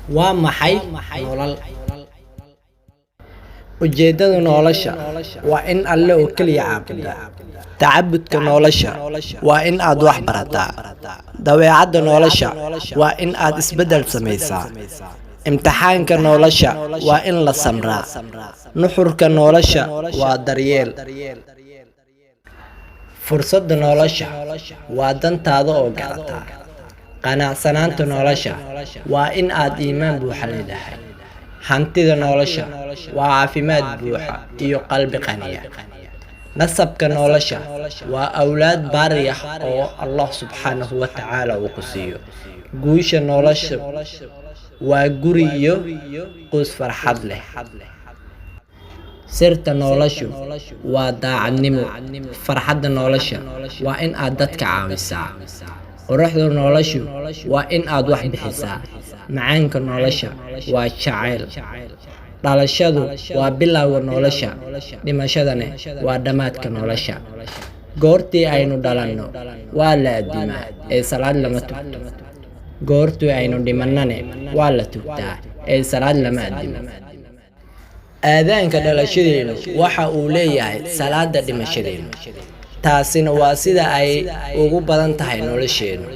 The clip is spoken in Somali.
Waa maxay nolol? Ujeedada nolosha waa in Alle oo kaliya caabudaa. Tacabudka nolosha waa in aad wax barataa. Dabeecadda nolosha waa in aad isbedel samaysaa. Imtixaanka nolosha waa in la samraa. Nuxurka nolosha waa daryeel. Fursadda nolosha waa dantaada oo garata. Qanacsanaanta nolosha waa in aad iimaan buuxa leedahay. Hantida nolosha waa caafimaad buuxa iyo qalbi qaniya. Nasabka nolosha waa awlaad baari ah oo Allah subxaanahu wa tacaala uu ku siiyo. Guusha nolosha waa guri iyo qoys farxad leh. Sirta noloshu waa daacadnimo. Farxadda nolosha waa in aad dadka caawisaa. Quruxda noloshu waa in aad wax bixisaa. Macaanka nolosha waa jacayl. Dhalashadu waa bilowga nolosha. Dhimashadana waa dhammaadka nolosha. Goortii aynu dhalanno waa la addimaa ee salaad lama tugto. Goortii aynu dhimanana waa la tugtaa ee salaad lama addimo. Aadaanka dhalashadeenu waxa uu leeyahay salaada dhimashadeenu. Taasina waa sida ay ugu badan tahay nolosheenu.